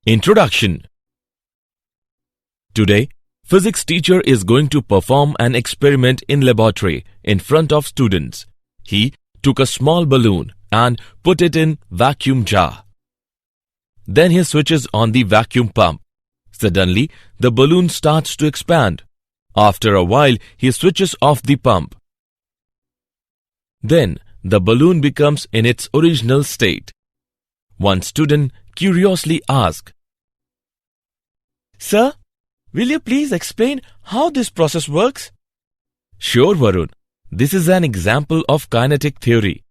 Introduction. Today, physics teacher is going to perform an experiment in laboratory in front of students. He took a small balloon and put it in vacuum jar. Then he switches on the vacuum pump. Suddenly, the balloon starts to expand. After a while, he switches off the pump. Then, the balloon becomes in its original state. One student curiously asked, "Sir, will you please explain how this process works?" "Sure, Varun. This is an example of kinetic theory.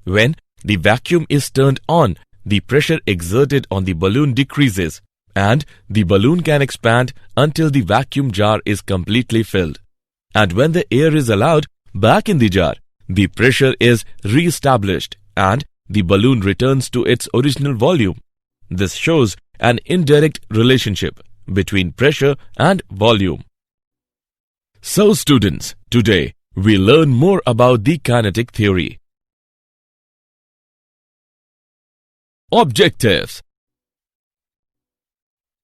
When the vacuum is turned on, the pressure exerted on the balloon decreases, and the balloon can expand until the vacuum jar is completely filled. And when the air is allowed back in the jar, the pressure is re-established and the balloon returns to its original volume. This shows an indirect relationship between pressure and volume." So students, today we learn more about the kinetic theory. Objectives.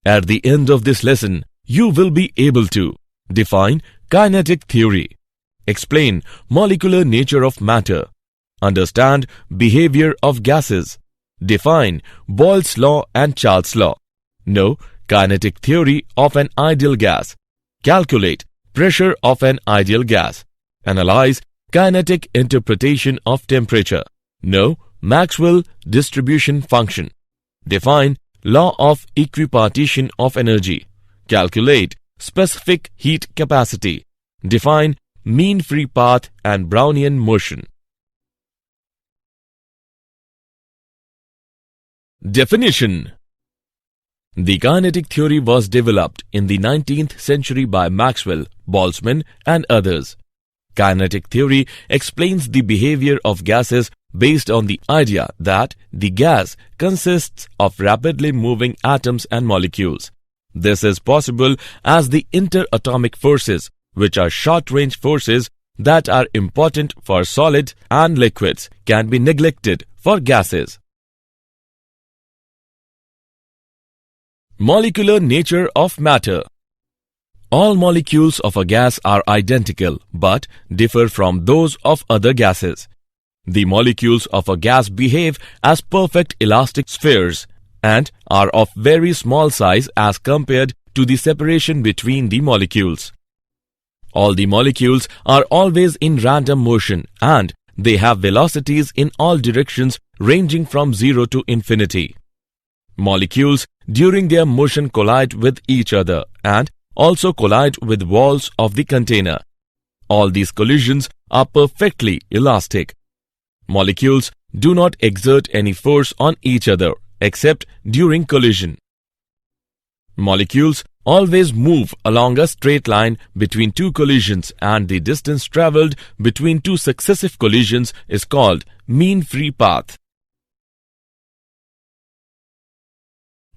At the end of this lesson, you will be able to define kinetic theory, explain molecular nature of matter, understand behavior of gases, define Boyle's law and Charles' law, know kinetic theory of an ideal gas, calculate pressure of an ideal gas, analyze kinetic interpretation of temperature, know Maxwell distribution function, define law of equipartition of energy, calculate specific heat capacity, define mean free path and Brownian motion. Definition. The kinetic theory was developed in the 19th century by Maxwell, Boltzmann and others. Kinetic theory explains the behavior of gases based on the idea that the gas consists of rapidly moving atoms and molecules. This is possible as the interatomic forces, which are short-range forces that are important for solids and liquids, can be neglected for gases. Molecular nature of matter. All molecules of a gas are identical but differ from those of other gases. The molecules of a gas behave as perfect elastic spheres and are of very small size as compared to the separation between the molecules. All the molecules are always in random motion and they have velocities in all directions ranging from 0 to infinity. Molecules during their motion collide with each other and also collide with walls of the container. All these collisions are perfectly elastic. Molecules do not exert any force on each other except during collision. Molecules always move along a straight line between two collisions and the distance travelled between two successive collisions is called mean free path.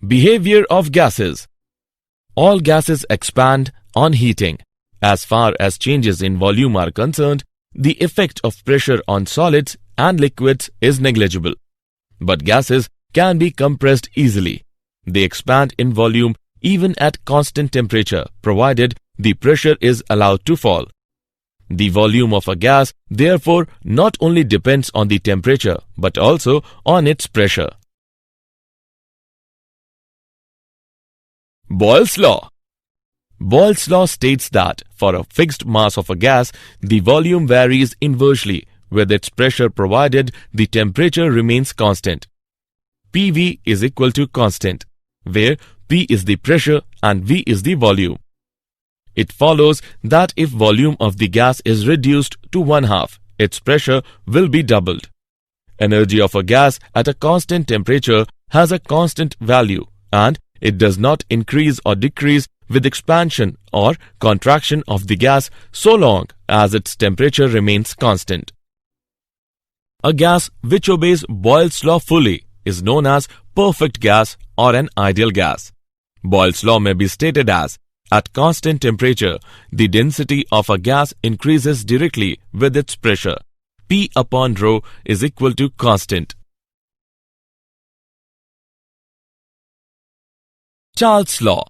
Behavior of gases. All gases expand on heating. As far as changes in volume are concerned, the effect of pressure on solids and liquids is negligible. But gases can be compressed easily. They expand in volume even at constant temperature, provided the pressure is allowed to fall. The volume of a gas, therefore, not only depends on the temperature, but also on its pressure. Boyle's law. Boyle's law states that for a fixed mass of a gas, the volume varies inversely with its pressure provided the temperature remains constant. PV is equal to constant, where P is the pressure and V is the volume. It follows that if volume of the gas is reduced to 1/2, its pressure will be doubled. Energy of a gas at a constant temperature has a constant value and it does not increase or decrease with expansion or contraction of the gas so long as its temperature remains constant. A gas which obeys Boyle's law fully is known as perfect gas or an ideal gas. Boyle's law may be stated as, at constant temperature, the density of a gas increases directly with its pressure. P upon rho is equal to constant. Charles' law.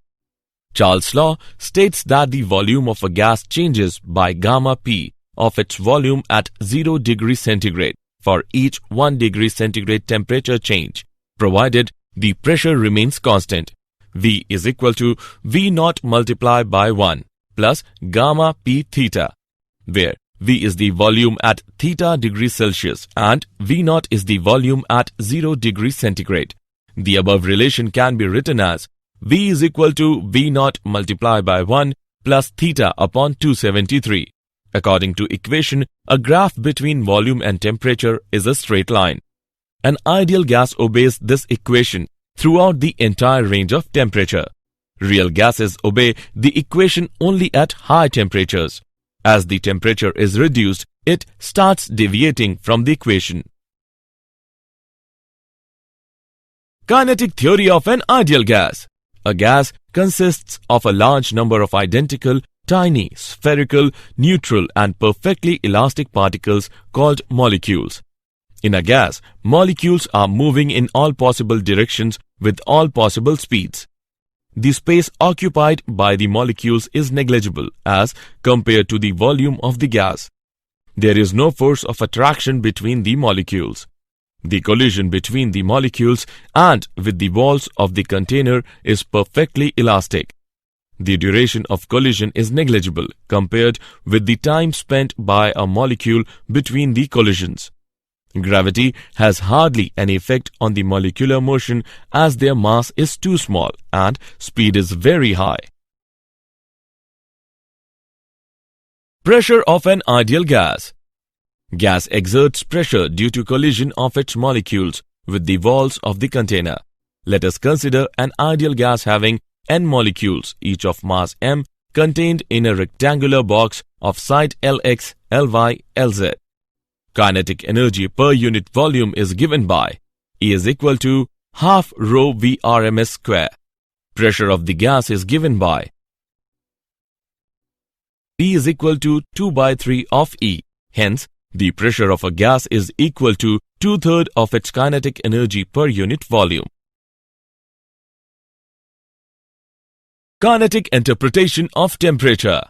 Charles' law states that the volume of a gas changes by gamma P of its volume at 0 degrees centigrade for each 1 degree centigrade temperature change, provided the pressure remains constant. V is equal to V naught multiplied by 1 plus gamma P theta, where V is the volume at theta degrees Celsius and V naught is the volume at 0 degrees centigrade. The above relation can be written as V is equal to V naught multiplied by 1 plus theta upon 273. According to equation, a graph between volume and temperature is a straight line. An ideal gas obeys this equation throughout the entire range of temperature. Real gases obey the equation only at high temperatures. As the temperature is reduced, it starts deviating from the equation. Kinetic theory of an ideal gas. A gas consists of a large number of identical, tiny, spherical, neutral and perfectly elastic particles called molecules. In a gas, molecules are moving in all possible directions with all possible speeds. The space occupied by the molecules is negligible as compared to the volume of the gas. There is no force of attraction between the molecules. The collision between the molecules and with the walls of the container is perfectly elastic. The duration of collision is negligible compared with the time spent by a molecule between the collisions. Gravity has hardly any effect on the molecular motion as their mass is too small and speed is very high. Pressure of an ideal gas. Gas exerts pressure due to collision of its molecules with the walls of the container. Let us consider an ideal gas having n molecules, each of mass m, contained in a rectangular box of site Lx, Ly, Lz. Kinetic energy per unit volume is given by E is equal to half rho V RMS square. Pressure of the gas is given by P is equal to 2 by 3 of E. Hence, the pressure of a gas is equal to 2/3 of its kinetic energy per unit volume. Kinetic interpretation of temperature.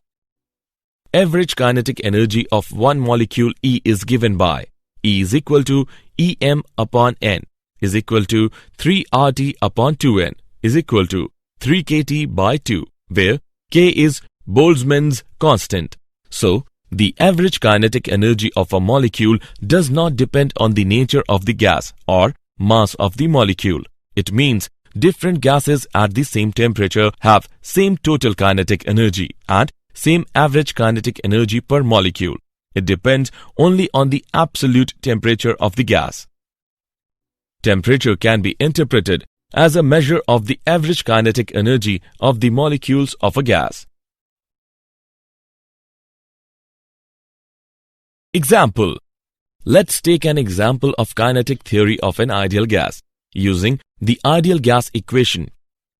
Average kinetic energy of one molecule E is given by E is equal to Em upon N is equal to 3 RT upon 2N is equal to 3 kT by 2, where K is Boltzmann's constant. So, the average kinetic energy of a molecule does not depend on the nature of the gas or mass of the molecule. It means different gases at the same temperature have same total kinetic energy and same average kinetic energy per molecule. It depends only on the absolute temperature of the gas. Temperature can be interpreted as a measure of the average kinetic energy of the molecules of a gas. Example. Let's take an example of kinetic theory of an ideal gas. Using the ideal gas equation,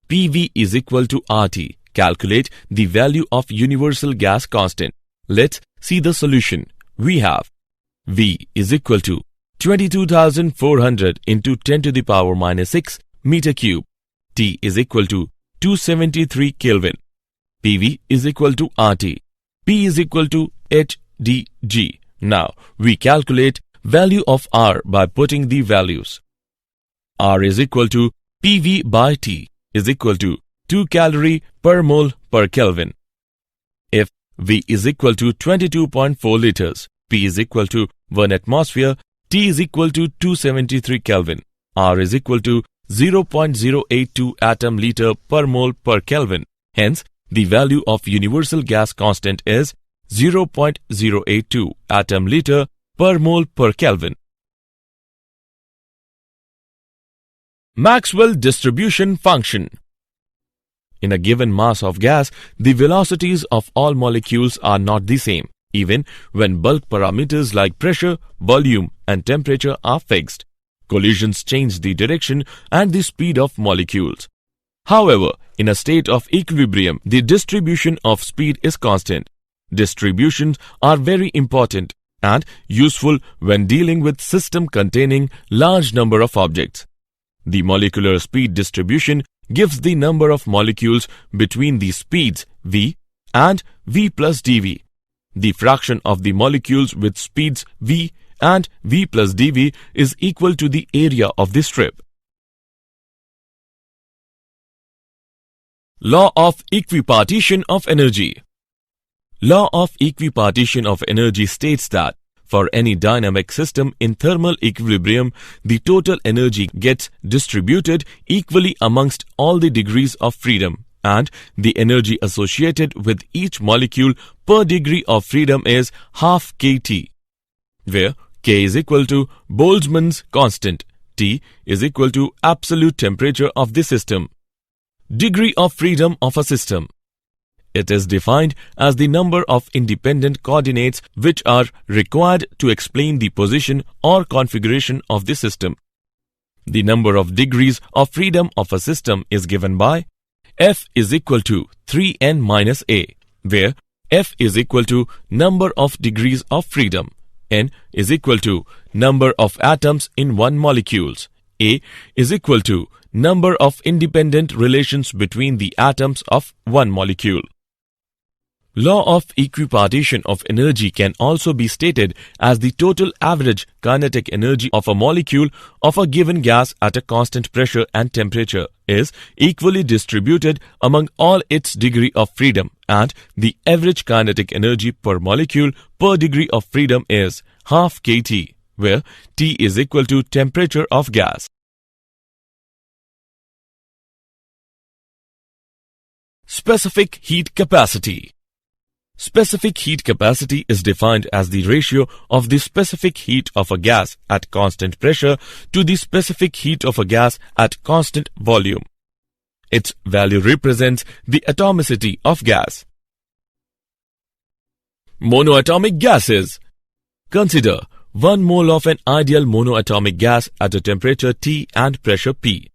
PV is equal to RT. Calculate the value of universal gas constant. Let's see the solution. We have V is equal to 22,400 into 10 to the power minus 6 meter cube. T is equal to 273 Kelvin. PV is equal to RT. P is equal to HDG. Now, we calculate value of R by putting the values. R is equal to PV by T is equal to 2 calorie per mole per Kelvin. If V is equal to 22.4 liters, P is equal to 1 atmosphere, T is equal to 273 Kelvin, R is equal to 0.082 atom liter per mole per Kelvin. Hence, the value of universal gas constant is 0.082 atom liter per mole per Kelvin. Maxwell distribution function. In a given mass of gas, the velocities of all molecules are not the same, even when bulk parameters like pressure, volume, and temperature are fixed. Collisions change the direction and the speed of molecules. However, in a state of equilibrium, the distribution of speed is constant. Distributions are very important and useful when dealing with system containing large number of objects. The molecular speed distribution gives the number of molecules between the speeds v and v plus dv. The fraction of the molecules with speeds v and v plus dv is equal to the area of the strip. Law of equipartition of energy. Law of equipartition of energy states that for any dynamic system in thermal equilibrium, the total energy gets distributed equally amongst all the degrees of freedom, and the energy associated with each molecule per degree of freedom is half kT, where K is equal to Boltzmann's constant, T is equal to absolute temperature of the system. Degree of freedom of a system. It is defined as the number of independent coordinates which are required to explain the position or configuration of the system. The number of degrees of freedom of a system is given by F is equal to 3n minus a, where F is equal to number of degrees of freedom, n is equal to number of atoms in one molecules, a is equal to number of independent relations between the atoms of one molecule. Law of equipartition of energy can also be stated as the total average kinetic energy of a molecule of a given gas at a constant pressure and temperature is equally distributed among all its degree of freedom, and the average kinetic energy per molecule per degree of freedom is half kT, where T is equal to temperature of gas. Specific heat capacity. Specific heat capacity is defined as the ratio of the specific heat of a gas at constant pressure to the specific heat of a gas at constant volume. Its value represents the atomicity of gas. Monoatomic gases. Consider 1 mole of an ideal monoatomic gas at a temperature T and pressure P.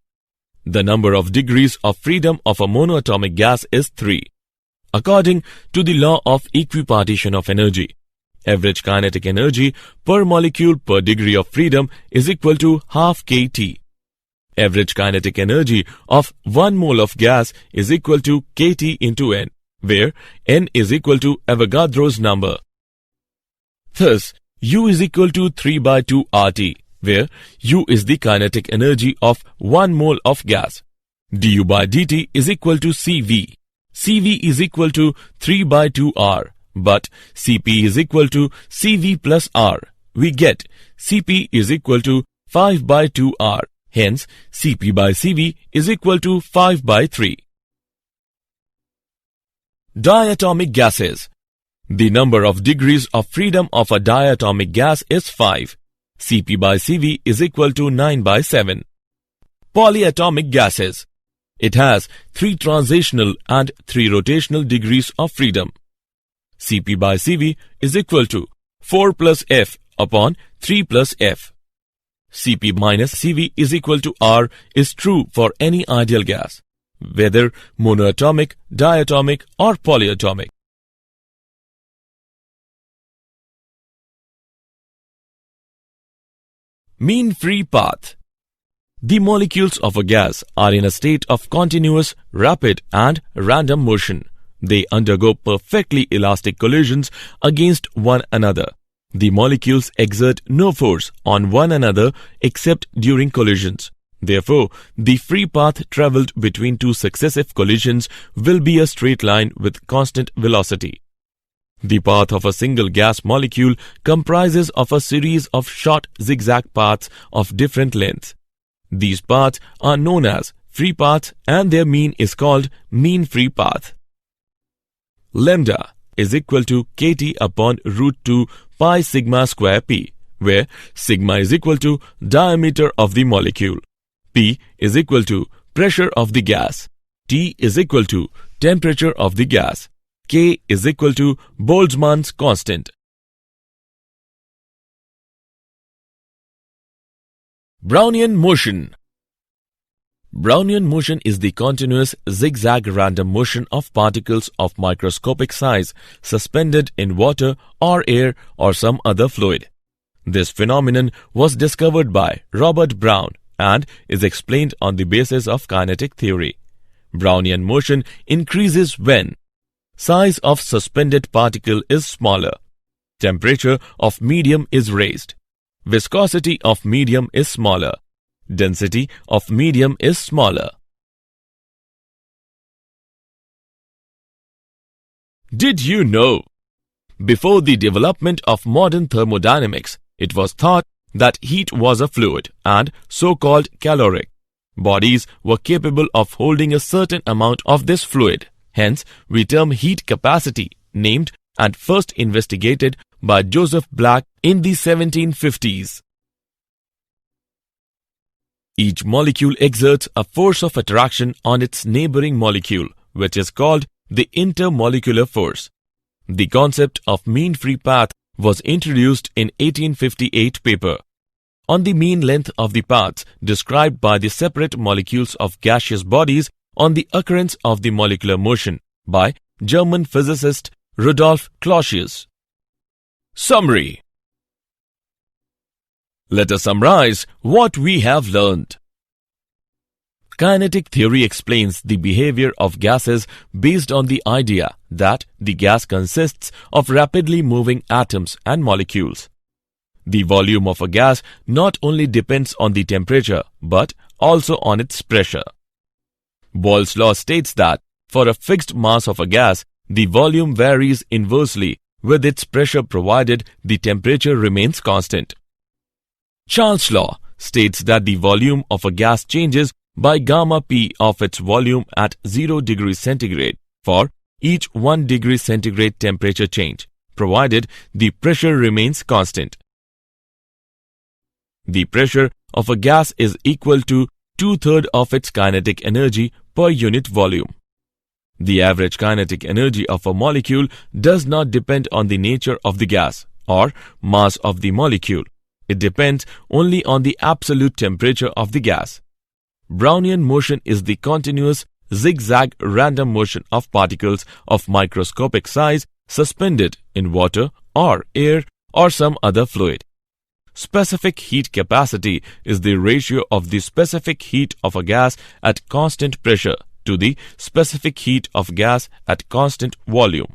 The number of degrees of freedom of a monoatomic gas is 3. According to the law of equipartition of energy, average kinetic energy per molecule per degree of freedom is equal to half kT. Average kinetic energy of 1 mole of gas is equal to kT into n, where n is equal to Avogadro's number. Thus, U is equal to 3 by 2 RT, where U is the kinetic energy of 1 mole of gas. Du by dt is equal to Cv. Cv is equal to 3 by 2 R, but Cp is equal to Cv plus R. We get Cp is equal to 5 by 2 R. Hence, Cp by Cv is equal to 5 by 3. Diatomic gases. The number of degrees of freedom of a diatomic gas is 5. Cp by Cv is equal to 9 by 7. Polyatomic gases. It has 3 translational and 3 rotational degrees of freedom. Cp by Cv is equal to 4 plus F upon 3 plus F. Cp minus Cv is equal to R is true for any ideal gas, whether monoatomic, diatomic or polyatomic. Mean free path. The molecules of a gas are in a state of continuous, rapid and random motion. They undergo perfectly elastic collisions against one another. The molecules exert no force on one another except during collisions. Therefore, the free path travelled between two successive collisions will be a straight line with constant velocity. The path of a single gas molecule comprises of a series of short zigzag paths of different lengths. These paths are known as free paths and their mean is called mean free path. Lambda is equal to kT upon root 2 pi sigma square p, where sigma is equal to diameter of the molecule. P is equal to pressure of the gas. T is equal to temperature of the gas. K is equal to Boltzmann's constant. Brownian motion. Brownian motion is the continuous zigzag random motion of particles of microscopic size suspended in water or air or some other fluid. This phenomenon was discovered by Robert Brown and is explained on the basis of kinetic theory. Brownian motion increases when size of suspended particle is smaller, temperature of medium is raised, viscosity of medium is smaller, density of medium is smaller. Did you know? Before the development of modern thermodynamics, it was thought that heat was a fluid and so-called caloric. Bodies were capable of holding a certain amount of this fluid. Hence, we term heat capacity, named and first investigated by Joseph Black in the 1750s. Each molecule exerts a force of attraction on its neighboring molecule, which is called the intermolecular force. The concept of mean free path was introduced in 1858 paper on the mean length of the paths described by the separate molecules of gaseous bodies on the occurrence of the molecular motion by German physicist Rudolf Clausius. Summary. Let us summarize what we have learned. Kinetic theory explains the behavior of gases based on the idea that the gas consists of rapidly moving atoms and molecules. The volume of a gas not only depends on the temperature but also on its pressure. Boyle's law states that for a fixed mass of a gas, the volume varies inversely with its pressure provided the temperature remains constant. Charles' law states that the volume of a gas changes by gamma P of its volume at 0 degrees centigrade for each 1 degree centigrade temperature change, provided the pressure remains constant. The pressure of a gas is equal to 2/3 of its kinetic energy per unit volume. The average kinetic energy of a molecule does not depend on the nature of the gas or mass of the molecule. It depends only on the absolute temperature of the gas. Brownian motion is the continuous zigzag random motion of particles of microscopic size suspended in water or air or some other fluid. Specific heat capacity is the ratio of the specific heat of a gas at constant pressure to the specific heat of gas at constant volume.